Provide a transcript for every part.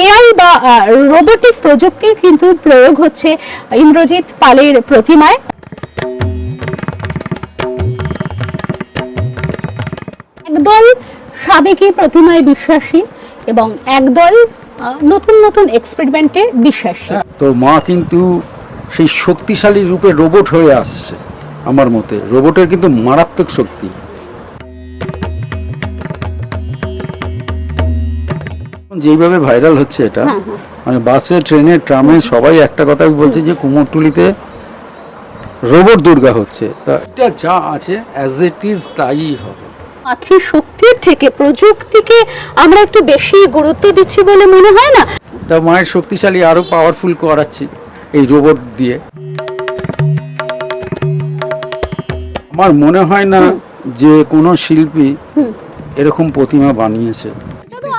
AI বা robotic প্রযুক্তির কিন্তু প্রয়োগ হচ্ছে ইন্দ্রজিৎ পালের প্রতিমায়। একদল সাবেকি প্রতিমায় বিশ্বাসী এবং একদল নতুন নতুন এক্সপেরিমেন্টে বিশ্বাসী। তো মা কিন্তু সেই শক্তিশালী রূপে রোবট হয়ে আসছে। আমার মতে রোবটের কিন্তু মারাত্মক শক্তি। যেইভাবে ভাইরাল হচ্ছে এটা, মানে বাসে, ট্রেনে, ট্রামে সবাই একটা কথাই বলছে যে কুমোরটুলিতে রোবট দুর্গা হচ্ছে। তা এটা যা আছে অ্যাজ ইট ইজ তাই হবে। মাতৃশক্তির থেকে প্রযুক্তিকে আমরা একটু বেশি গুরুত্ব দিচ্ছি বলে মনে হয় না? তা মায়ের শক্তিশালী আরো পাওয়ারফুল করাচ্ছি এই রোবট দিয়ে। আমার মনে হয় না যে কোনো শিল্পী এরকম প্রতিমা বানিয়েছে।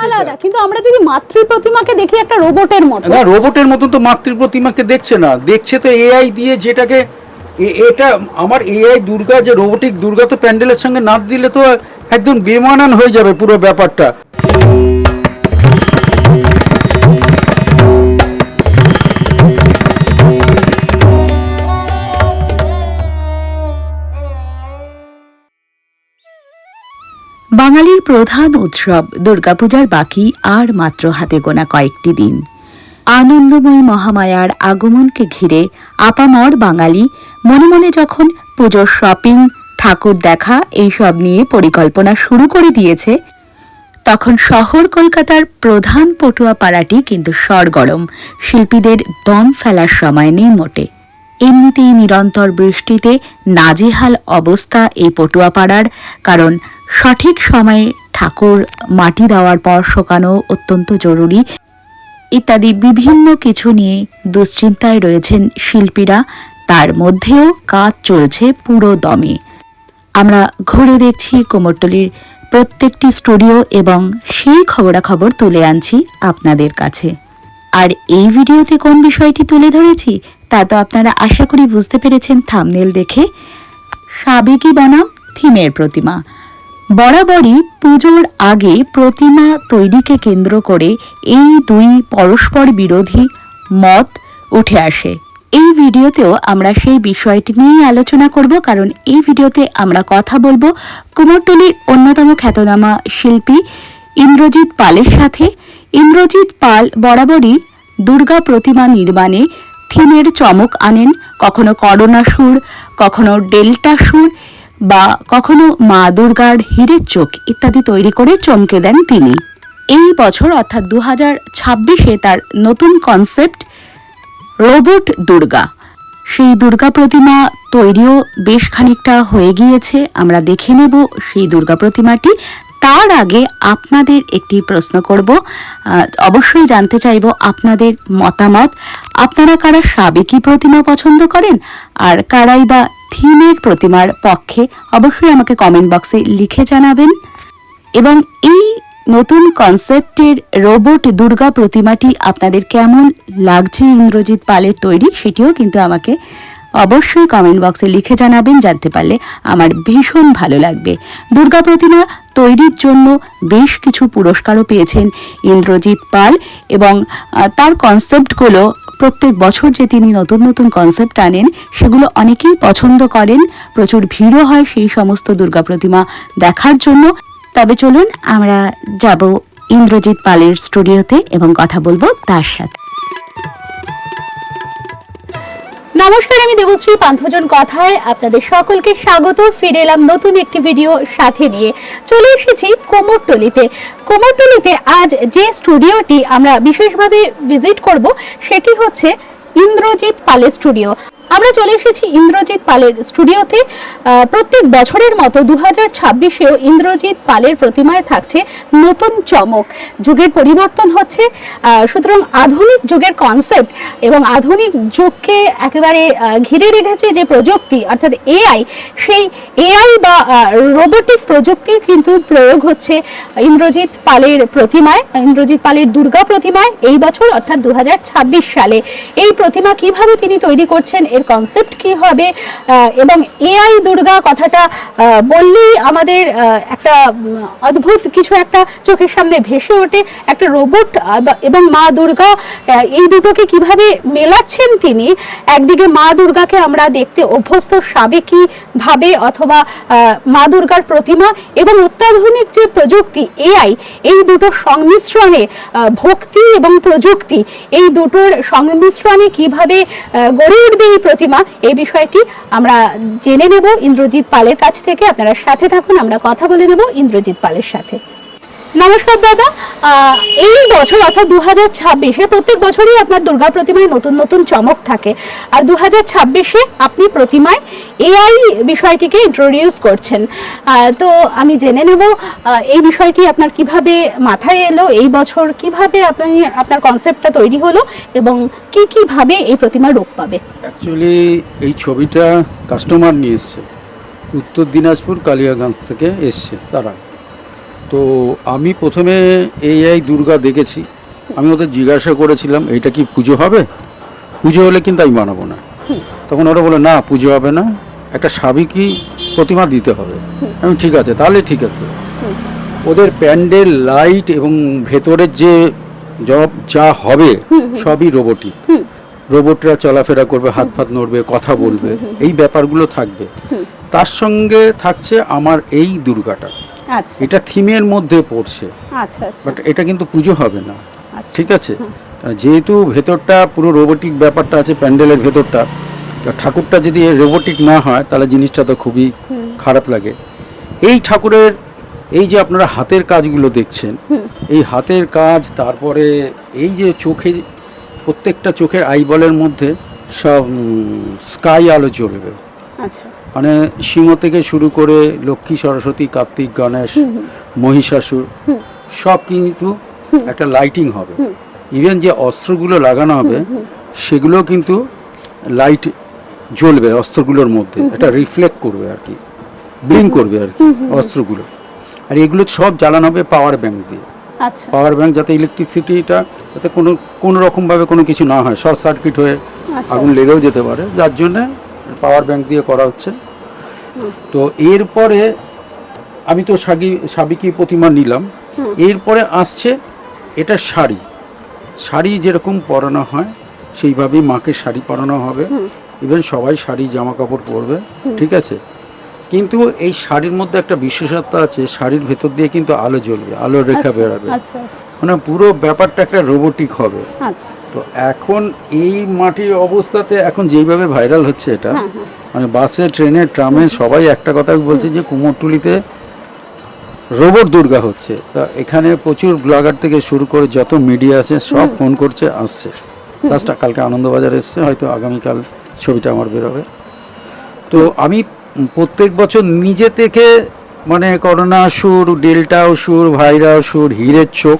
আলাদা, কিন্তু আমরা যদি মাতৃ প্রতিমাকে দেখি একটা রোবটের মতো, না রোবটের মতো তো মাতৃ প্রতিমাকে দেখছে না, দেখছে তো এআই দিয়ে, যেটাকে এটা আমার এআই দুর্গা, যে রোবোটিক দুর্গা তো প্যান্ডেলের সঙ্গে নাচ দিলে তো একদম বেমানান হয়ে যাবে পুরো ব্যাপারটা। বাঙালির প্রধান উৎসব দুর্গাপূজার বাকি আর মাত্র হাতে গোনা কয়েকটি দিন। আনন্দময়ী মহামায়ার আগমনকে ঘিরে আপামর বাঙালি মনে মনে যখন পুজোর শপিং, ঠাকুর দেখা এইসব নিয়ে পরিকল্পনা শুরু করে দিয়েছে, তখন শহর কলকাতার প্রধান পটুয়া পাড়াটি কিন্তু সরগরম। শিল্পীদের দম ফেলার সময় নেই মোটে। এমনিতেই নিরন্তর বৃষ্টিতে নাজেহাল অবস্থা এই পটুয়া পাড়ার, কারণ সঠিক সময়ে ঠাকুর মাটি দেওয়ার পর শোকানো অত্যন্ত জরুরি ইত্যাদি বিভিন্ন কিছু নিয়ে দুশ্চিন্তায় রয়েছেন শিল্পীরা। তার মধ্যেও কাজ চলছে পুরো দমে। আমরা ঘুরে দেখছি কুমোরটুলির প্রত্যেকটি স্টুডিও এবং সেই খবরাখবর তুলে আনছি আপনাদের কাছে। আর এই ভিডিওতে কোন বিষয়টি তুলে ধরেছি তা তো আপনারা আশা করি বুঝতে পেরেছেন থাম্বনেল দেখে। সাবেকি বনাম থিমের প্রতিমা। বরাবরই পুজোর আগে প্রতিমা তৈরিকে কেন্দ্র করে এই দুই পরস্পর বিরোধী মত উঠে আসে। এই ভিডিওতেও আমরা সেই বিষয়টি নিয়েই আলোচনা করব, কারণ এই ভিডিওতে আমরা কথা বলবো কুমোরটুলির অন্যতম খ্যাতনামা শিল্পী ইন্দ্রজিৎ পালের সাথে। ইন্দ্রজিৎ পাল বরাবরই দুর্গা প্রতিমা নির্মাণে থিমের চমক আনেন, কখনো করোনা সুর, কখনো ডেল্টা সুর বা কখনো মা দুর্গার হীরের চোখ ইত্যাদি তৈরি করে চমকে দেন তিনি। এই বছর অর্থাৎ 2026-এ তার নতুন কনসেপ্ট রোবট দুর্গা। সেই দুর্গা প্রতিমা তৈরিও বেশ খানিকটা হয়ে গিয়েছে, আমরা দেখে নেব সেই দুর্গা প্রতিমাটি। তার আগে আপনাদের একটি প্রশ্ন করব, অবশ্যই জানতে চাইব আপনাদের মতামত। আপনারা কারা সাবেকি প্রতিমা পছন্দ করেন আর কারাই বা থিমের প্রতিমার পক্ষে, অবশ্যই আমাকে কমেন্ট বক্সে লিখে জানাবেন। এবং এই নতুন কনসেপ্টের রোবট দুর্গা প্রতিমাটি আপনাদের কেমন লাগছে ইন্দ্রজিৎ পালের তৈরি, সেটিও কিন্তু আমাকে অবশ্যই কমেন্ট বক্সে লিখে জানাবেন। জানতে পারলে আমার ভীষণ ভালো লাগবে। দুর্গা প্রতিমা তৈরির জন্য বেশ কিছু পুরস্কারও পেয়েছেন ইন্দ্রজিৎ পাল এবং তার কনসেপ্টগুলো প্রত্যেক বছর যে তিনি নতুন নতুন কনসেপ্ট আনেন সেগুলো অনেকেই পছন্দ করেন। প্রচুর ভিড়ও হয় সেই সমস্ত দুর্গা প্রতিমা দেখার জন্য। তবে চলুন আমরা যাব ইন্দ্রজিৎ পালের স্টুডিওতে এবং কথা বলবো তার সাথে। নমস্কার, আমি দেবশ্রী। পান্থজন কথায় আপনাদের সকলকে স্বাগত। ফিরে এলাম নতুন একটি ভিডিও সাথে নিয়ে। চলে এসেছি কুমোরটুলিতে। কুমোরটুলিতে আজ যে স্টুডিওটি আমরা বিশেষভাবে ভিজিট করব সেটি হচ্ছে ইন্দ্রজিৎ পালের স্টুডিও। আমরা চলে এসেছি ইন্দ্রজিৎ পালের স্টুডিওতে। প্রত্যেক বছরের মতো 2026-এও ইন্দ্রজিৎ পালের প্রতিমায় থাকছে নতুন চমক। যুগের পরিবর্তন হচ্ছে, সুতরাং আধুনিক যুগের কনসেপ্ট এবং আধুনিক যুগকে একেবারে ঘিরে রেখেছে যে প্রযুক্তি অর্থাৎ এআই, সেই এআই বা রোবোটিক প্রযুক্তির কিন্তু প্রয়োগ হচ্ছে ইন্দ্রজিৎ পালের প্রতিমায়, ইন্দ্রজিৎ পালের দুর্গা প্রতিমায় এই বছর অর্থাৎ 2026 সালে। এই প্রতিমা কিভাবে তিনি তৈরি করছেন এর কনসেপ্ট কি হবে, এবং এআই দুর্গা কথাটা বললেই আমাদের একটা অদ্ভুত কিছু একটা চোখের সামনে ভেসে ওঠে। একটা রোবট এবং মা দুর্গা, এই দুটোকে কিভাবে মেলাচ্ছেন তিনি। একদিকে মা দুর্গাকে আমরা দেখতে অভ্যস্ত সাবেকি ভাবে, অথবা মা দুর্গার প্রতিমা এবং অত্যাধুনিক যে প্রযুক্তি এআই, এই দুটোর সংমিশ্রণে ভক্তি এবং প্রযুক্তি, এই দুটোর সংমিশ্রণে কিভাবে গড়ে উঠবে এই প্রতিমা, এই বিষয়টি আমরা জেনে নেব ইন্দ্রজিৎ পালের কাছ থেকে। আপনারা সাথে থাকুন, আমরা কথা বলে নেব ইন্দ্রজিৎ পালের সাথে। নমস্কার দাদা, এই বছর অর্থাৎ 2026-এ প্রত্যেক বছরই আপনার দুর্গা প্রতিমায় নতুন নতুন চমক থাকে, আর 2026-এ আপনি প্রতিমায় এআই বিষয়টিকে ইন্ট্রোডিউস করছেন। তো আমি জেনে নেব এই বিষয়টি আপনার কিভাবে মাথায় এলো, এই বছর কিভাবে আপনার কনসেপ্টটা তৈরি হলো এবং কিভাবে এই প্রতিমা রূপ পাবে। অ্যাকচুয়ালি এই ছবিটা কাস্টমার নিয়ে এসছে, উত্তর দিনাজপুর কালিয়াগঞ্জ থেকে এসছে তারা। তো আমি প্রথমে এআই দুর্গা দেখেছি, আমি ওদের জিজ্ঞাসা করেছিলাম এটা কি পুজো হবে, পুজো হলে কিন্তু আমি বানাবো না। তখন ওরা বলে না পুজো হবে না, একটা সাবেকি প্রতিমা দিতে হবে। আমি ঠিক আছে, তাহলে ঠিক আছে। ওদের প্যান্ডেল, লাইট এবং ভেতরের যে যা হবে সবই রোবটিক। রোবটরা চলাফেরা করবে, হাত ফাত নড়বে, কথা বলবে, এই ব্যাপারগুলো থাকবে। তার সঙ্গে থাকছে আমার এই দুর্গাটা, এটা থিমের মধ্যে পড়ছে, বাট এটা কিন্তু পুজো হবে না, ঠিক আছে। যেহেতু ভেতরটা পুরো রোবোটিক ব্যাপারটা আছে, প্যান্ডেলের ভেতরটা, ঠাকুরটা যদি রোবোটিক না হয় তাহলে জিনিসটা তো খুবই খারাপ লাগে। এই ঠাকুরের এই যে আপনারা হাতের কাজগুলো দেখছেন, এই হাতের কাজ, তারপরে এই যে চোখে, প্রত্যেকটা চোখের আইবলের মধ্যে সব স্কাই আলো জ্বলবে, মানে সিংহ থেকে শুরু করে লক্ষ্মী, সরস্বতী, কার্তিক, গণেশ, মহিষাসুর, সব কিন্তু একটা লাইটিং হবে। ইভেন যে অস্ত্রগুলো লাগানো হবে সেগুলো কিন্তু লাইট জ্বলবে অস্ত্রগুলোর মধ্যে, এটা রিফ্লেক্ট করবে আর কি, ব্লিঙ্ক করবে আর কি অস্ত্রগুলো। আর এগুলো সব জ্বালানো হবে পাওয়ার ব্যাংক দিয়ে। পাওয়ার ব্যাংক, যাতে ইলেকট্রিসিটিটা যাতে কোনো রকমভাবে কোনো কিছু না হয়, শর্ট সার্কিট হয়ে আগুন লেগেও যেতে পারে, যার জন্যে পাওয়ার ব্যাংক দিয়ে করা হচ্ছে। তো এরপরে আমি তো সাবেকি প্রতিমা নিলাম, এরপরে আসছে এটা শাড়ি যেরকম পরানো হয় সেইভাবেই মাকে শাড়ি পরানো হবে। ইভেন সবাই শাড়ি জামা কাপড় পরবে, ঠিক আছে। কিন্তু এই শাড়ির মধ্যে একটা বিশেষত্ব আছে, শাড়ির ভেতর দিয়ে কিন্তু আলো জ্বলবে, আলোর রেখা বেরাবে, মানে পুরো ব্যাপারটা একটা রোবোটিক হবে। তো এখন এই মাটির অবস্থাতে এখন যেইভাবে ভাইরাল হচ্ছে এটা, মানে বাসে, ট্রেনে, ট্রামে সবাই একটা কথাই বলছে যে কুমোরটুলিতে রোবট দুর্গা হচ্ছে। তা এখানে প্রচুর ব্লগার থেকে শুরু করে যত মিডিয়া আছে সব ফোন করছে, আসছে। লাস্টটা কালকে আনন্দবাজার এসছে, হয়তো আগামীকাল ছবিটা আমার বেরোবে। তো আমি প্রত্যেক বছর নিজে থেকে, মানে করোনা অসুর, ডেল্টা অসুর, ভাইরাস অসুর, হীরের চোখ,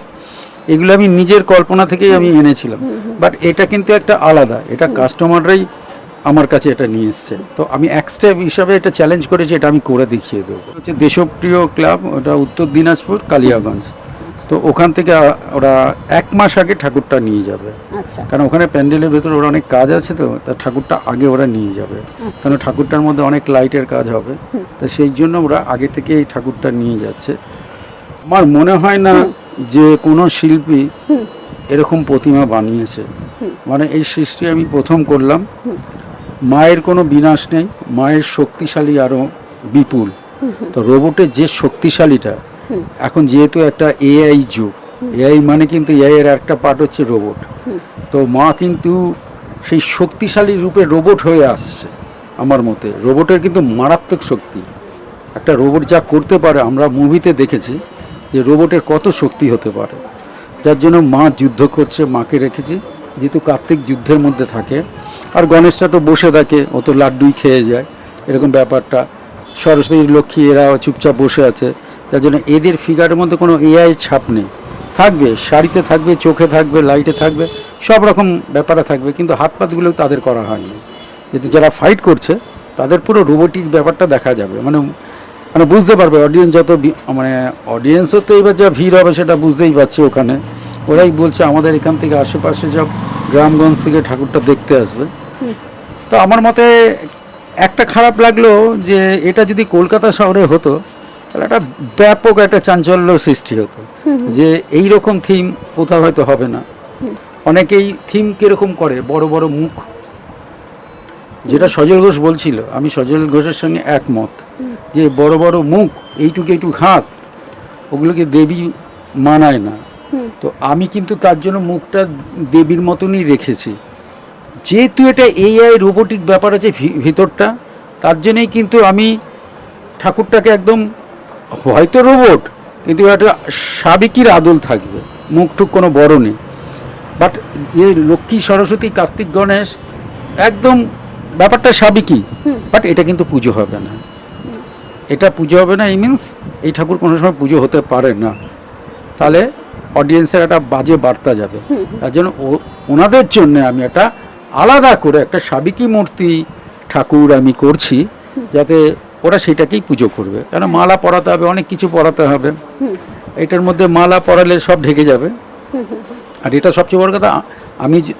এগুলো আমি নিজের কল্পনা থেকেই আমি এনেছিলাম। বাট এটা কিন্তু একটা আলাদা, এটা কাস্টমাররাই আমার কাছে এটা নিয়ে এসছে। তো আমি এক স্টেপ হিসাবে এটা চ্যালেঞ্জ করেছি, এটা আমি করে দেখিয়ে দেবো। হচ্ছে দেশপ্রিয় ক্লাব, ওটা উত্তর দিনাজপুর কালিয়াগঞ্জ। তো ওখান থেকে ওরা 1 মাস আগে ঠাকুরটা নিয়ে যাবে, কারণ ওখানে প্যান্ডেলের ভেতরে ওরা অনেক কাজ আছে, তো তার ঠাকুরটা আগে ওরা নিয়ে যাবে, কারণ ঠাকুরটার মধ্যে অনেক লাইটের কাজ হবে। তো সেই জন্য ওরা আগে থেকে এই ঠাকুরটা নিয়ে যাচ্ছে। আমার মনে হয় না যে কোনো শিল্পী এরকম প্রতিমা বানিয়েছে, মানে এই সৃষ্টি আমি প্রথম করলাম। মায়ের কোনো বিনাশ নেই, মায়ের শক্তিশালী আরও বিপুল। তো রোবটের যে শক্তিশালীটা, এখন যেহেতু একটা এআই যুগ, এআই মানে কিন্তু এআই এর একটা পার্ট হচ্ছে রোবট। তো মা কিন্তু সেই শক্তিশালী রূপে রোবট হয়ে আসছে। আমার মতে রোবটের কিন্তু মারাত্মক শক্তি, একটা রোবট যা করতে পারে আমরা মুভিতে দেখেছি যে রোবটের কত শক্তি হতে পারে। যার জন্য মা যুদ্ধ করছে, মাকে রেখেছি, যেহেতু কার্তিক যুদ্ধের মধ্যে থাকে, আর গণেশটা তো বসে থাকে, ও তো লাড্ডুই খেয়ে যায়, এরকম ব্যাপারটা। সরস্বতী, লক্ষ্মী এরা চুপচাপ বসে আছে, যার জন্য এদের ফিগারের মধ্যে কোনো এআই ছাপ নেই। থাকবে শাড়িতে, থাকবে চোখে, থাকবে লাইটে, থাকবে সব রকম ব্যাপারে থাকবে, কিন্তু হাত পাতগুলো তাদের করা হয়নি। যেহেতু যারা ফাইট করছে তাদের পুরো রোবোটিক ব্যাপারটা দেখা যাবে, মানে বুঝতে পারবে অডিয়েন্স, যত মানে অডিয়েন্সও তো এবার যা ভিড় হবে সেটা বুঝতেই পারছে। ওখানে ওরাই বলছে আমাদের এখান থেকে আশেপাশে সব গ্রামগঞ্জ থেকে ঠাকুরটা দেখতে আসবে। তো আমার মতে একটা খারাপ লাগলো যে এটা যদি কলকাতা শহরে হতো তাহলে একটা ব্যাপক একটা চাঞ্চল্য সৃষ্টি হতো, যে এই রকম থিম কোথাও হয়তো হবে না। অনেকেই থিম কিরকম করে, বড় বড় মুখ, যেটা সজল ঘোষ বলছিল, আমি সজল ঘোষের সঙ্গে একমত, যে বড় বড় মুখ, এইটুকু হাত, ওগুলোকে দেবী মানায় না। তো আমি কিন্তু তার জন্য মুখটা দেবীর মতনই রেখেছি, যেহেতু এটা এআই রোবোটিক ব্যাপার আছে ভিতরটা, তার জন্যই কিন্তু আমি ঠাকুরটাকে একদম, হয়তো রোবট কিন্তু একটা সাবেকির আদল থাকবে, মুখটুক কোনো বড় নেই। বাট যে লক্ষ্মী, সরস্বতী, কার্তিক, গণেশ একদম ব্যাপারটা সাবেকি, বাট এটা কিন্তু পুজো হবে না, এটা পুজো হবে না। এই মিনস এই ঠাকুর কোনো সময় পুজো হতে পারে না, তাহলে অডিয়েন্সের একটা বাজে বার্তা যাবে। তার জন্য ওনাদের জন্য আমি একটা আলাদা করে একটা সাবেকি মূর্তি ঠাকুর আমি করছি, যাতে ওরা সেটাকেই পুজো করবে। কেন মালা পরাতে হবে, অনেক কিছু পরাতে হবে, এটার মধ্যে মালা পরালে সব ঢেকে যাবে। আর এটা সবচেয়ে বড় কথা,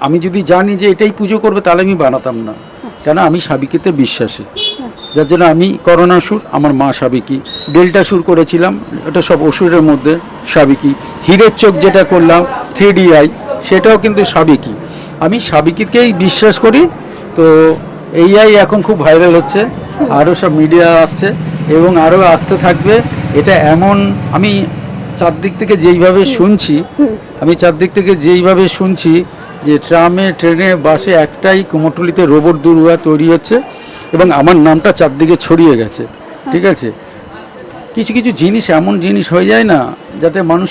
আমি যদি জানি যে এটাই পুজো করবে তাহলে আমি বানাতাম না, কেন আমি সাবিকিতে বিশ্বাসী। যার জন্য আমি করোনাসুর, আমার মা সাবিকি, ডেল্টাসুর করেছিলাম, এটা সব অসুরের মধ্যে সাবিকি। হীরের চোখ যেটা করলাম 3D আই, সেটাও কিন্তু সাবিকি। আমি সাবিকিকেই বিশ্বাস করি। তো এই আই এখন খুব ভাইরাল হচ্ছে, আরও সব মিডিয়া আসছে এবং আরও আসতে থাকবে। এটা এমন, আমি চারদিক থেকে যেইভাবে শুনছি যে ট্রামে, ট্রেনে, বাসে একটাই কুমোরটুলিতে রোবট দুর্গা তৈরি হচ্ছে এবং আমার নামটা চারদিকে ছড়িয়ে গেছে। ঠিক আছে, কিছু কিছু জিনিস এমন জিনিস হয়ে যায় না, যাতে মানুষ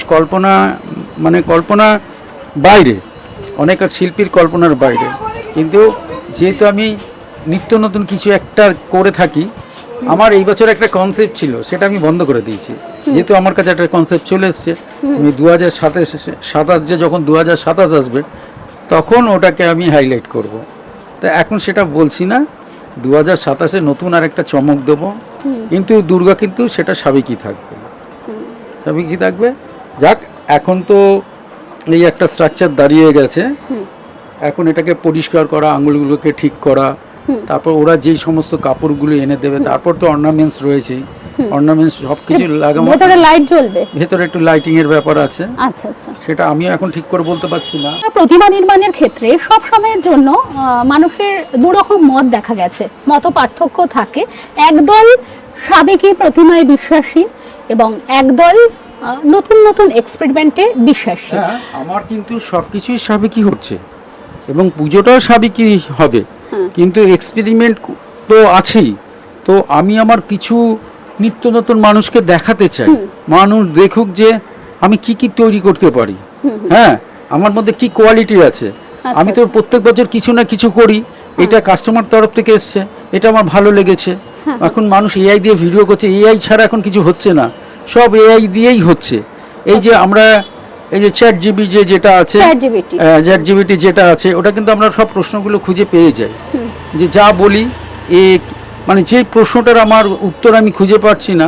কল্পনা বাইরে, অনেক আর শিল্পীর কল্পনার বাইরে। কিন্তু যেহেতু আমি নিত্য নতুন কিছু একটা করে থাকি, আমার এই বছর একটা কনসেপ্ট ছিল, সেটা আমি বন্ধ করে দিয়েছি। যেহেতু আমার কাছে একটা কনসেপ্ট চলে এসছে, আমি 2027 যে যখন 2027 আসবে তখন ওটাকে আমি হাইলাইট করব। তা এখন সেটা বলছি না, 2027-এ নতুন আর একটা চমক দেবো, কিন্তু দুর্গা কিন্তু সেটা সাবেকি থাকবে। যাক, এখন তো এই একটা স্ট্রাকচার দাঁড়িয়ে গেছে, এখন এটাকে পরিষ্কার করা, আঙুলগুলোকে ঠিক করা, তারপর ওরা যেই সমস্ত কাপড়গুলো এনে দেবে, তারপর তো অর্নামেন্টস রয়েছে, অর্নামেন্টস সবকিছু লাগানো, ভেতরে লাইট জ্বলবে, ভেতরে একটু লাইটিং এর ব্যাপার আছে। আচ্ছা আচ্ছা, সেটা আমি এখন ঠিক করে বলতে পারছি না। প্রতিমা নির্মাণের ক্ষেত্রে সব সময়ের জন্য মানুষের দুরকম মত দেখা গেছে, মত পার্থক্য থাকে। একদল সাবেকি প্রতিমায় বিশ্বাসী এবং একদল নতুন নতুন এক্সপেরিমেন্টে বিশ্বাসী। হ্যাঁ, আমার কিন্তু সবকিছুই সাবেকি হচ্ছে এবং পুজোটাও সাবেকি হবে, কিন্তু এক্সপেরিমেন্ট তো আছেই। তো আমি আমার কিছু নিত্য নতুন মানুষকে দেখাতে চাই, মানুষ দেখুক যে আমি কি তৈরি করতে পারি, হ্যাঁ, আমার মধ্যে কি কোয়ালিটি আছে। আমি তো প্রত্যেক বছর কিছু না কিছু করি, এটা কাস্টমার তরফ থেকে এসছে, এটা আমার ভালো লেগেছে। এখন মানুষ এআই দিয়ে ভিডিও করছে, এআই ছাড়া এখন কিছু হচ্ছে না, সব এআই দিয়েই হচ্ছে। এই যে আমরা এই যে চ্যাট যেটা আছে, চ্যাট জিপিটি যেটা আছে, ওটা কিন্তু আমরা সব প্রশ্নগুলো খুঁজে পেয়ে যাই, যে যা বলি যে প্রশ্নটার আমার উত্তর আমি খুঁজে পাচ্ছি না,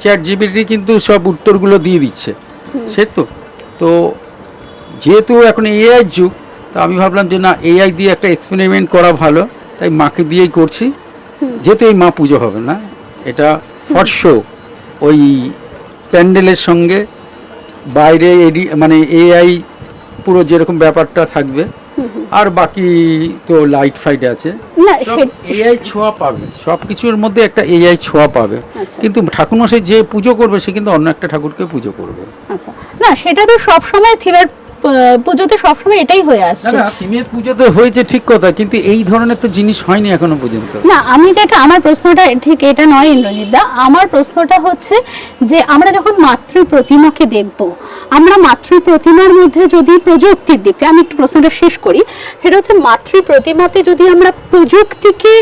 চ্যাট জিপিটি কিন্তু সব উত্তরগুলো দিয়ে দিচ্ছে। সে তো যেহেতু এখন এআই যুগ, তা আমি ভাবলাম যে না, এআই দিয়ে একটা এক্সপেরিমেন্ট করা ভালো, তাই মাকে দিয়েই করছি। যেহেতু এই মা পুজো হবে না, এটা ফর শো, ওই প্যান্ডেলের সঙ্গে বাইরে এআই পুরো যেরকম ব্যাপারটা থাকবে, আর বাকি তো লাইট ফাইট আছে, এআই ছোঁয়া পাবে, সব কিছুর মধ্যে একটা এআই ছোঁয়া পাবে। কিন্তু ঠাকুরমশাই যে পুজো করবে, সে কিন্তু অন্য একটা ঠাকুরকে পুজো করবে। আচ্ছা, না সেটা তো সবসময় থিমের পুজোতে সবসময় এটাই হয়ে আসছে। না, থিমের পুজোতে হয়েছে ঠিক কথা, কিন্তু এই ধরনের তো জিনিস হয়নি এখনো পর্যন্ত। না, আমার প্রশ্নটা ঠিক এটা নয় ইন্দ্রজিৎ দা, আমার প্রশ্নটা হচ্ছে যে আমরা যখন মাতৃ প্রতিমাকে দেখব, আমরা মাতৃ প্রতিমার মধ্যে যদি প্রযুক্তির দিকে, আমি একটু প্রশ্নটা শেষ করি, সেটা হচ্ছে মাতৃ প্রতিমাতে যদি আমরা প্রযুক্তিকে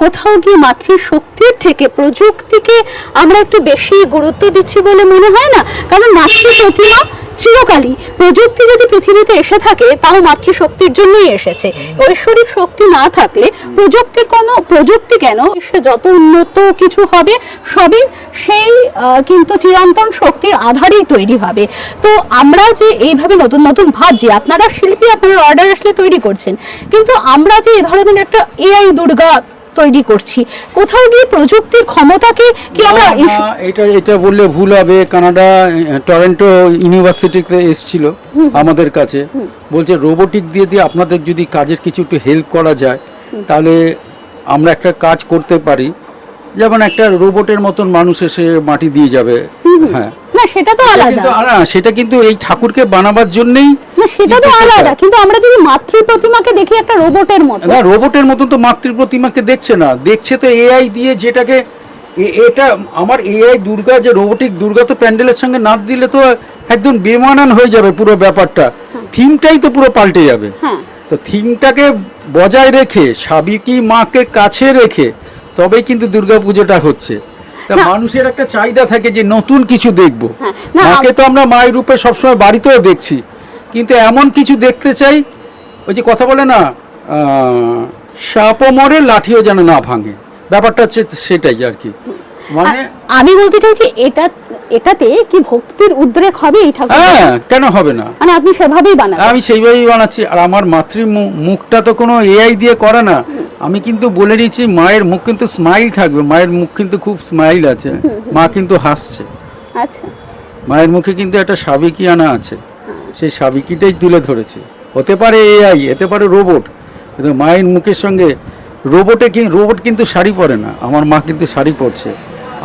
কোথাও গিয়ে মাতৃ শক্তির থেকে প্রযুক্তিকে আমরা একটু বেশি গুরুত্ব দিচ্ছি বলে মনে হয় না? কারণ মাতৃ প্রতিমা চিরকালই প্রযুক্তি যদি পৃথিবীতে এসে থাকে তাও মাতৃশক্তির জন্যই এসেছে। ঐশ্বরিক শক্তি না থাকলে প্রযুক্তি কেন সে যত উন্নত কিছু হবে সবই সেই কিন্তু চিরন্তন শক্তির আধারেই তৈরি হবে। তো আমরা যে এইভাবে নতুন নতুন ভাবছি, আপনারা শিল্পী, আপনারা অর্ডার আসলে তৈরি করছেন, কিন্তু আমরা যে এই ধরনের একটা এআই দুর্গা তৈরি করছি, কোথাও গিয়ে প্রযুক্তির ক্ষমতাকে কি আমরা এটা বললে ভুল হবে। কানাডা টরন্টো ইউনিভার্সিটিতে এসেছিল আমাদের কাছে, বলছে রোবোটিক দিয়ে আপনাদের যদি কাজের কিছু একটু হেল্প করা যায় তাহলে আমরা একটা কাজ করতে পারি, যেমন একটা রোবটের মতন মানুষ এসে মাটি দিয়ে যাবে। হ্যাঁ, না সেটা তো আলাদা, সেটা কিন্তু এই ঠাকুরকে বানাবার জন্যই, না সেটা তো আলাদা। কিন্তু আমরা যদি মাতৃ প্রতিমাকে দেখি একটা রোবটের মতো, না রোবটের মতন তো মাতৃ প্রতিমাকে দেখছে না, দেখছে তো এআই দিয়ে, যেটাকে এটা আমার এআই দুর্গা, যে রোবোটিক দুর্গা তো প্যান্ডেলের সঙ্গে নাচ দিলে তো একদম বেমানান হয়ে যাবে পুরো ব্যাপারটা, থিমটাই তো পুরো পাল্টে যাবে। তো থিমটাকে বজায় রেখে সাবিকি মাকে কাছে রেখে তবেই কিন্তু দুর্গাপুজোটা হচ্ছে। তা মানুষের একটা চাহিদা থাকে যে নতুন কিছু দেখবো। মাকে তো আমরা মায়ের রূপে সবসময় বাড়িতেও দেখছি, কিন্তু এমন কিছু দেখতে চাই, ওই যে কথা বলে না, সাপও মরে লাঠিও যেন না ভাঙে, ব্যাপারটা হচ্ছে সেটাই আর কি। মানে আমি বলতে চাইছি এটাতে কি ভক্তির উদ্রেক হবে এই ঠাকুর? হ্যাঁ, কেন হবে না? মানে আপনি সেভাবেই বানান? আমি সেইভাবেই বানাচ্ছি। আর আমার মুখটা তো কোনো এআই দিয়ে করে না, আমি কিন্তু বলে দিয়েছি মায়ের মুখ কিন্তু স্মাইল থাকবে, মায়ের মুখ কিন্তু খুব স্মাইল আছে, মা কিন্তু হাসছে। আচ্ছা, মায়ের মুখে কিন্তু একটা সাবিকি আনা আছে, সেই সাবিকিটাই তুলে ধরেছে। হতে পারে এআই, হতে পারে রোবট, কিন্তু মায়ের মুখের সঙ্গে রোবট কিন্তু শাড়ি পরে না, আমার মা কিন্তু শাড়ি পরছে,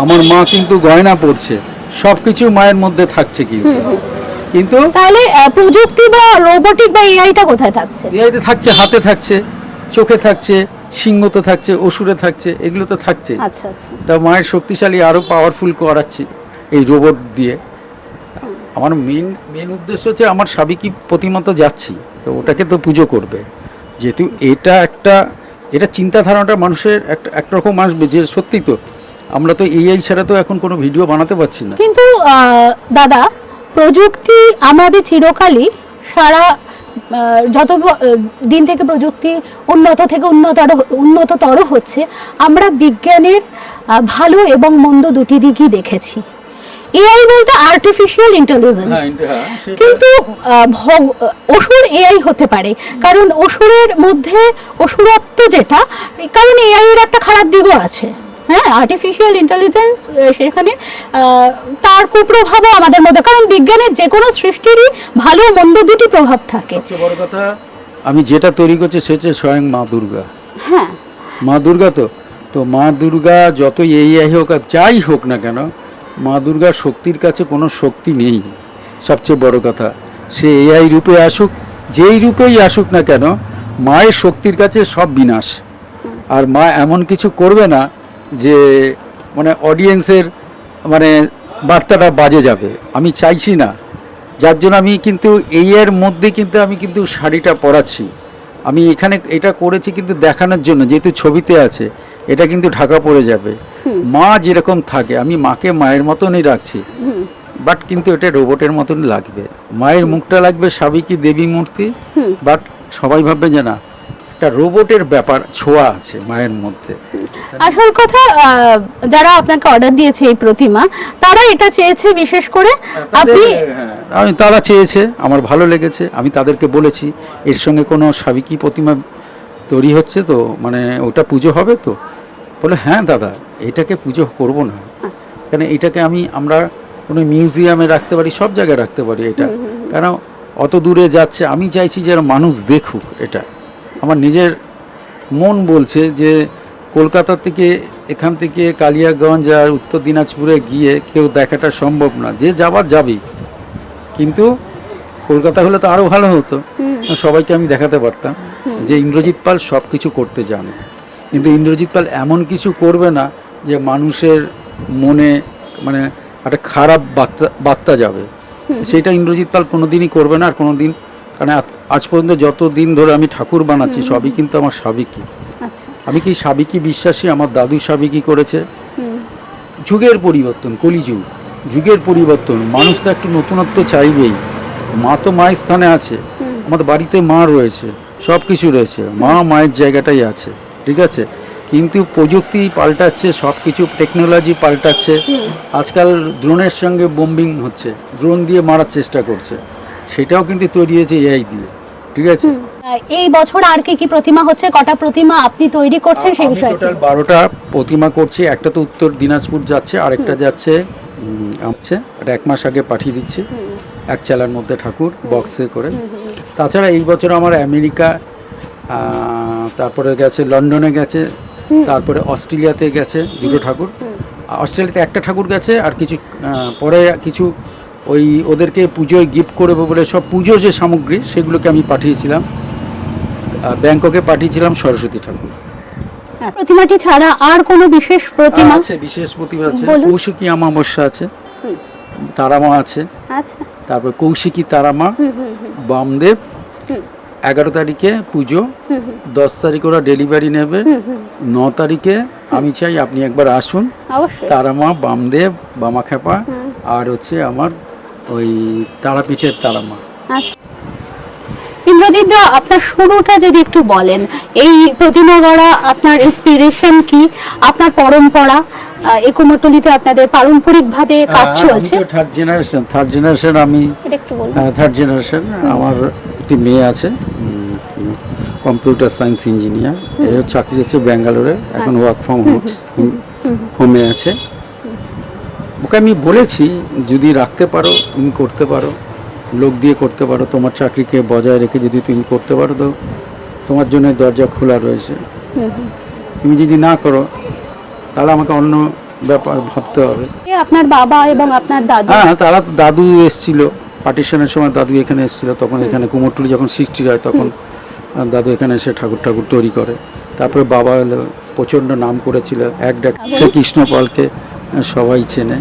আমার মা কিন্তু গয়না পরছে, সবকিছু মায়ের মধ্যে থাকছে। কিন্তু তাহলে প্রযুক্তি বা রোবটিক বা এআইটা কোথায় থাকছে? এআইতে থাকছে, হাতে থাকছে, চোখে থাকছে, সিংহতে থাকছে, অসুরে থাকছে, এগুলো তো থাকছে। আচ্ছা আচ্ছা। তা মায়ের শক্তিশালী আরো পাওয়ারফুল করাচ্ছি এই রোবট দিয়ে। আমার মেন উদ্দেশ্য হচ্ছে আমার সাবিকি প্রতিমা তো যাচ্ছি, তো ওটাকে তো পুজো করবে, যেহেতু এটা চিন্তাধারাটা মানুষের একটা রকম আসবে যে সত্যি তো আমরা তো এআই ছাড়া তো এখন কোনো ভিডিও বানাতে পারছি না। কিন্তু দাদা, প্রযুক্তি আমাদের চিরকালই যত দিন থেকে প্রযুক্তি উন্নত থেকে উন্নততর হচ্ছে, আমরা বিজ্ঞানের ভালো এবং মন্দ দুটি দিকই দেখেছি। এআই বলতে আর্টিফিশিয়াল ইন্টেলিজেন্স, কিন্তু অসুর এআই হতে পারে, কারণ অসুরের মধ্যে অসুরত্ব যেটা, কারণ এআই এর একটা খারাপ দিকও আছে। হ্যাঁ, আর্টিফিশিয়াল ইন্টেলিজেন্স সেখানে তার কুপ্রভাবও আমাদের মধ্যে, কারণ বিজ্ঞানের যে কোনো সৃষ্টিরই ভালো মন্দ দুটি প্রভাব থাকে। বড় কথা আমি যেটা তৈরি করছি সেটা স্বয়ং মা দুর্গা। হ্যাঁ, মা দুর্গা তো মা দুর্গা যত এআই হোক আর যাই হোক না কেন, মা দুর্গার শক্তির কাছে কোনো শক্তি নেই। সবচেয়ে বড় কথা, সে এআই রূপে আসুক, যেই রূপেই আসুক না কেন, মায়ের শক্তির কাছে সব বিনাশ। আর মা এমন কিছু করবে না যে মানে অডিয়েন্সের মানে বার্তাটা বাজে যাবে, আমি চাইছি না। যার জন্য আমি কিন্তু এর মধ্যে কিন্তু আমি কিন্তু শাড়িটা পরাচ্ছি, আমি এখানে এটা করেছি কিন্তু দেখানোর জন্য, যেহেতু ছবিতে আছে এটা কিন্তু ঢাকা পড়ে যাবে। মা যেরকম থাকে আমি মাকে মায়ের মতনই রাখছি, বাট কিন্তু এটা রোবটের মতন লাগবে, মায়ের মুখটা লাগবে সাবিকি দেবী মূর্তি, বাট সবাই ভাববে যে না একটা রোবটের ব্যাপার ছোঁয়া আছে মায়ের মধ্যে। আসল কথা, যারা আপনাকে অর্ডার দিয়েছে এই প্রতিমা, তারা এটা চেয়েছে বিশেষ করে, তারা চেয়েছে, আমার ভালো লেগেছে, আমি তাদেরকে বলেছি এর সঙ্গে কোনো সাবিকি প্রতিমা তৈরি হচ্ছে তো, মানে ওটা পুজো হবে তো, বলে হ্যাঁ দাদা এটাকে পুজো করব না, কেন এটাকে আমরা কোনো মিউজিয়ামে রাখতে পারি, সব জায়গায় রাখতে পারি এটা, কারণ অত দূরে যাচ্ছে, আমি চাইছি যে মানুষ দেখুক এটা। আমার নিজের মন বলছে যে কলকাতা থেকে, এখান থেকে কালিয়াগঞ্জ আর উত্তর দিনাজপুরে গিয়ে কেউ দেখাটা সম্ভব না, যে যাবার যাবেই, কিন্তু কলকাতা হলে তো আরও ভালো হতো, সবাইকে আমি দেখাতে পারতাম যে ইন্দ্রজিৎ পাল সব কিছু করতে জানে, কিন্তু ইন্দ্রজিৎ পাল এমন কিছু করবে না যে মানুষের মনে মানে একটা খারাপ বার্তা যাবে, সেটা ইন্দ্রজিৎ পাল কোনো দিনই করবে না। আর কোনো দিন, কারণ আজ পর্যন্ত যত দিন ধরে আমি ঠাকুর বানাচ্ছি সবই কিন্তু আমার সাবিকি। আমি কি সাবিকি বিশ্বাসী, আমার দাদু সাবিকি করেছে। যুগের পরিবর্তন, কলিযুগ, যুগের পরিবর্তন, মানুষ তো একটু নতুনত্ব চাইবেই, মা তো মায়ের স্থানে আছে, আমাদের বাড়িতে মা রয়েছে, সব কিছু রয়েছে, মা মায়ের জায়গাটাই আছে, ঠিক আছে। কিন্তু প্রযুক্তি পাল্টাচ্ছে, সব কিছু টেকনোলজি পাল্টাচ্ছে। আজকাল ড্রোনের সঙ্গে বোম্বিং হচ্ছে, ড্রোন দিয়ে মারার চেষ্টা করছে, সেটাও কিন্তু তৈরি হয়েছে এআই দিয়ে, ঠিক আছে। এই বছর আর কি প্রতিমা হচ্ছে, কটা প্রতিমা আপনি তৈরি করছেন সেই বিষয়ে? টোটাল 12টা প্রতিমা করছি। একটা তো উত্তর দিনাজপুর যাচ্ছে, আরেকটা যাচ্ছে আছে, এটা 1 মাস আগে পাঠিয়ে দিচ্ছি, এক চালার মধ্যে ঠাকুর বক্সে করে। তাছাড়া এই বছর আমার আমেরিকা, তারপরে গেছে লন্ডনে গেছে, তারপরে অস্ট্রেলিয়াতে গেছে 2টো ঠাকুর। অস্ট্রেলিয়াতে একটা ঠাকুর গেছে, আর কিছু পরে কিছু ওই ওদেরকে পুজোয় গিফট করবো বলে সব পুজো যে সামগ্রী সেগুলোকে আমি পাঠিয়েছিলাম, ব্যাংককে পাঠিয়েছিলাম সরস্বতী ঠাকুর। প্রতিমাটি ছাড়া আর কোনো বিশেষ প্রতিমা আছে? বিশেষ প্রতিমা আছে, বলুন। কৌশিকী অমাবস্যা আছে, তারামা আছে, আচ্ছা, তারপর কৌশিকী তারামা, বামদেব, 11 তারিখে পুজো, 10 তারিখ ওরা ডেলিভারি নেবে, 9 তারিখে আমি চাই আপনি একবার আসুন। অবশ্যই। তারামা, বামদেব, বামাখ্যাপা, আর হচ্ছে আমার ওই তারাপীঠের তারামা। আচ্ছা, ইন্দ্রজিৎ দা, আপনার শুরুটা যদি একটু বলেন, এই প্রতিমা গড়া আপনার ইন্সপিরেশন কি, আপনার পরম্পরা, এই কুমোরটুলিতে আপনাদের পারম্পরিক ভাবে কাজ চলছে? থার্ড জেনারেশন আমি, এটা একটু বলুন। Third generation. আমার একটি মেয়ে আছে, কম্পিউটার সায়েন্স ইঞ্জিনিয়ার, এর চাকরি হচ্ছে ব্যাঙ্গালোরে, এখন ওয়ার্ক ফ্রম হোমে আছে। ওকে আমি বলেছি যদি রাখতে পারো, তুমি করতে পারো, লোক দিয়ে করতে পারো, তোমার চাকরিকে বজায় রেখে যদি তুমি করতে পারো তো তোমার জন্য দরজা খোলা রয়েছে। তুমি যদি না করো তাহলে আমাকে অন্য ব্যাপার ভাবতে হবে। আপনার বাবা এবং আপনার দাদু? হ্যাঁ, তারা দাদু এসেছিল পার্টিশনের সময়, দাদু এখানে এসেছিল, তখন এখানে কুমোরটুলি যখন সৃষ্টি হয় তখন দাদু এখানে এসে ঠাকুর তৈরি করে। তারপরে বাবা এলো, প্রচণ্ড নাম করেছিল, এক ডাক শ্রীকৃষ্ণ পালকে সবাই চেনে।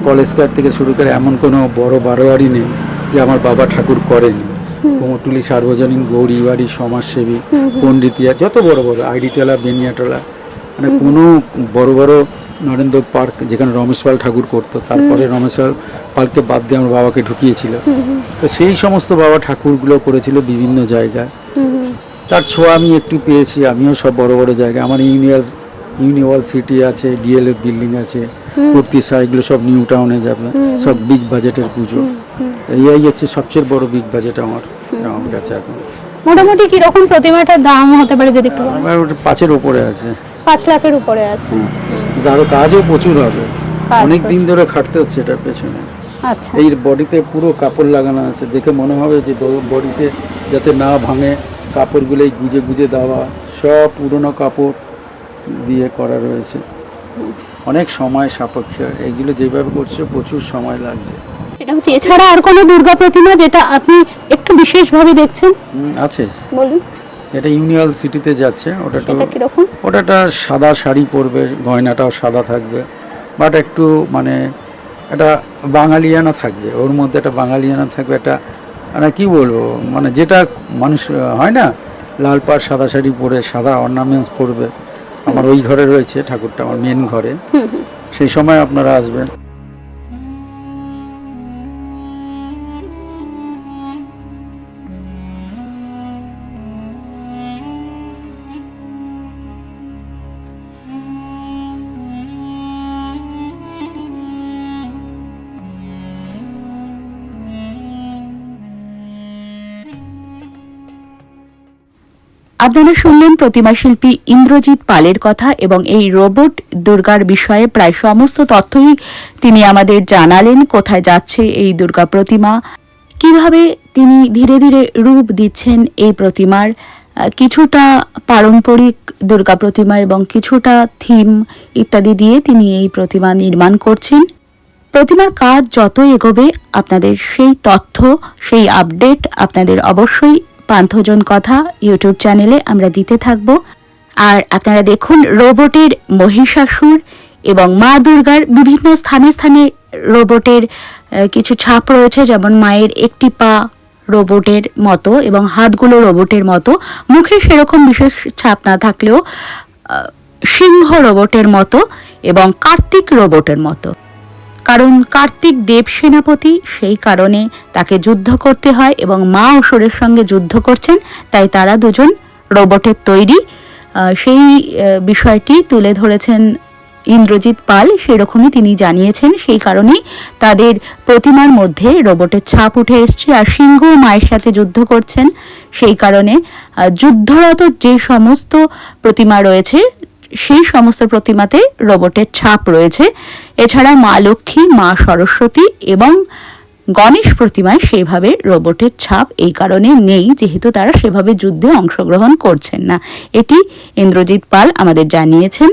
কলেজ কার থেকে শুরু করে এমন কোনো বড় বারোয়ারি নেই যে আমার বাবা ঠাকুর করেনি। কুমোরটুলি সার্বজনীন গৌরী বাড়ি, সমাজসেবী, পণ্ডিতিয়া, যত বড় বড় আইডিটোলা, বেনিয়াটোলা, মানে কোনো বড় বড় নরেন্দ্র পার্ক যেখানে রমেশ পাল ঠাকুর করতো, তারপরে রমেশ পালকে বাদ দিয়ে আমার বাবাকে ঢুকিয়েছিল। তো সেই সমস্ত বাবা ঠাকুরগুলো করেছিল বিভিন্ন জায়গায়। তার ছোঁয়া আমি একটু পেয়েছি, আমিও সব বড় বড় জায়গায়, আমার ইউনিভার্সিটি আছে, ডিএলএফ বিল্ডিং আছে, প্রতিষ্ঠা, এগুলো সব নিউ টাউনে যাবে, সব বিগ বাজেটের পুজো। এই হচ্ছে সবচেয়ে বড় বিগ বাজেট আমার কাছে এখন। মোটামুটি কিরকম প্রতিমাটার দাম হতে পারে যদি একটু বলেন? আমার ওটা 5-এর উপরে আছে। 5 লাখের উপরে আছে। আরো কাজও প্রচুর হবে, কাজ অনেক দিন প্রচুর। ধরে খাটতে হচ্ছে এটার পেছনে। আচ্ছা, এই বডিতে পুরো কাপড় লাগানো আছে, দেখে মনে হবে যে বডিতে যাতে না ভাঙে কাপড়গুলোই গুজে গুজে দেওয়া, সব পুরনো কাপড় দিয়ে করা রয়েছে। অনেক সময় সাপেক্ষ, এইগুলো যেভাবে করছে প্রচুর সময় লাগছে। এটা হচ্ছে। এছাড়া আর কোনো দুর্গা প্রতিমা যেটা আপনি একটু বিশেষভাবে দেখছেন? আছে, বলুন। এটা ইউনিভার্সিটিতে যাচ্ছে, ওটা কিরকম? ওটাটা সাদা শাড়ি পরবে, গয়নাটাও সাদা থাকবে, বাট একটু মানে এটা বাঙালিয়ানা থাকবে, ওর মধ্যে একটা বাঙালিয়ানা থাকবে, একটা মানে কী বলবো, মানে যেটা মানুষ হয় না, লাল পাড় সাদা শাড়ি পরে সাদা অর্নামেন্টস পরবে। আমার ওই ঘরে রয়েছে ঠাকুরটা, আমার মেন ঘরে, সেই সময় আপনারা আসবেন। আপনারা শুনলেন প্রতিমা শিল্পী ইন্দ্রজিৎ পালের কথা, এবং এই রোবট দুর্গার বিষয়ে প্রায় সমস্ত তথ্যই তিনি আমাদের জানালেন। কোথায় যাচ্ছে এই দুর্গা প্রতিমা, কিভাবে তিনি ধীরে ধীরে রূপ দিচ্ছেন এই প্রতিমার, কিছুটা পারম্পরিক দুর্গা প্রতিমা এবং কিছুটা থিম ইত্যাদি দিয়ে তিনি এই প্রতিমা নির্মাণ করছেন। প্রতিমার কাজ যত এগোবে আপনাদের সেই তথ্য, সেই আপডেট আপনাদের অবশ্যই পান্থজন কথা ইউটিউব চ্যানেলে আমরা দিতে থাকব। আর আপনারা দেখুন রোবটের মহিষাসুর এবং মা দুর্গার বিভিন্ন স্থানে স্থানে রোবটের কিছু ছাপ রয়েছে, যেমন মায়ের একটি পা রোবটের মতো এবং হাতগুলো রোবটের মতো, মুখে সেরকম বিশেষ ছাপ না থাকলেও সিংহ রোবটের মতো এবং কার্তিক রোবটের মতো। কারণ কার্তিক দেব সেনাপতি, সেই কারণে তাকে যুদ্ধ করতে হয় এবং মা অসুরের সঙ্গে যুদ্ধ করছেন, তাই তারা দুজন রোবটের তৈরি। সেই বিষয়টি তুলে ধরেছেন ইন্দ্রজিৎ পাল, সেরকমই তিনি জানিয়েছেন। সেই কারণেই তাদের প্রতিমার মধ্যে রোবটের ছাপ উঠে এসছে, আর সিংহ মায়ের সাথে যুদ্ধ করছেন। সেই কারণে যুদ্ধরত যে সমস্ত প্রতিমা রয়েছে সেই সমস্ত প্রতিমাতে রোবটের ছাপ রয়েছে। এছাড়া মা লক্ষ্মী, মা সরস্বতী এবং গণেশ প্রতিমায় সেভাবে রোবটের ছাপ এই কারণে নেই, যেহেতু তারা সেভাবে যুদ্ধে অংশগ্রহণ করছেন না। এটি ইন্দ্রজিৎ পাল আমাদের জানিয়েছেন।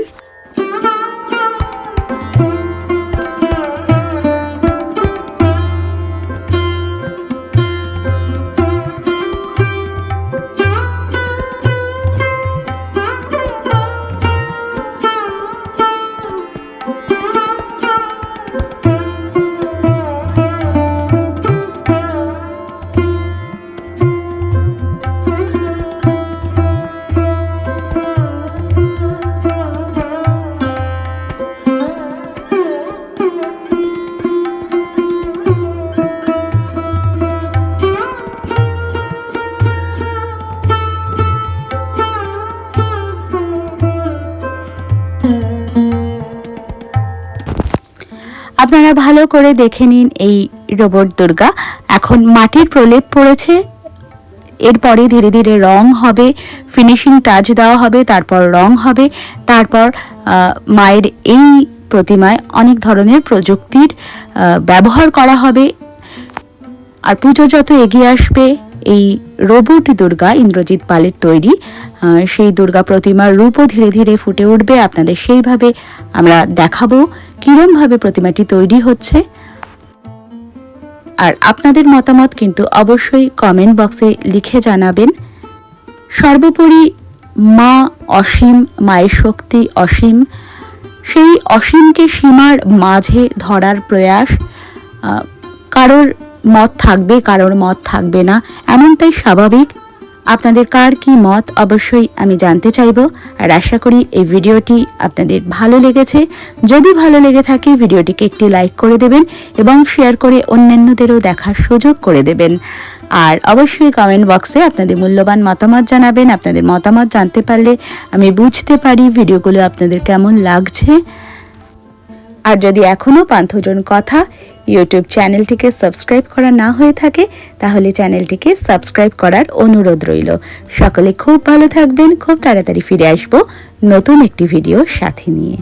আপনারা ভালো করে দেখে নিন এই রোবট দুর্গা। এখন মাটির প্রলেপ পড়েছে, এরপরে ধীরে ধীরে রং হবে, ফিনিশিং টাচ দেওয়া হবে, তারপর রং হবে, তারপর মায়ের এই প্রতিমায় অনেক ধরনের প্রযুক্তির ব্যবহার করা হবে। আর পুজো যত এগিয়ে আসবে, এই রোবট দুর্গা ইন্দ্রজিৎ পালের তৈরি সেই দুর্গা প্রতিমার রূপও ধীরে ধীরে ফুটে উঠবে। আপনাদের সেইভাবে আমরা দেখাবো কিরমভাবে প্রতিমাটি তৈরি হচ্ছে। আর আপনাদের মতামত কিন্তু অবশ্যই কমেন্ট বক্সে লিখে জানাবেন। সর্বোপরি মা অসীম, মায়ের শক্তি অসীম, সেই অসীমকে সীমার মাঝে ধরার প্রয়াস। কারোর মত থাকবে, কারোর মত থাকবে না, এমনটাই স্বাভাবিক। আপনাদের কার কি মত অবশ্যই আমি জানতে চাইব। আর আশা করি এই ভিডিওটি আপনাদের ভালো লেগেছে। যদি ভালো লেগে থাকে ভিডিওটিকে একটি লাইক করে দেবেন এবং শেয়ার করে অন্যান্যদেরও দেখার সুযোগ করে দেবেন। আর অবশ্যই কমেন্ট বক্সে আপনাদের মূল্যবান মতামত জানাবেন। আপনাদের মতামত জানতে পারলে আমি বুঝতে পারি ভিডিওগুলো আপনাদের কেমন লাগছে। আর যদি এখনও পান্থজন কথা ইউটিউব চ্যানেলটিকে সাবস্ক্রাইব করা না হয়ে থাকে, তাহলে চ্যানেলটিকে সাবস্ক্রাইব করার অনুরোধ রইল। সকলে খুব ভালো থাকবেন। খুব তাড়াতাড়ি ফিরে আসবো নতুন একটি ভিডিওর সাথে নিয়ে।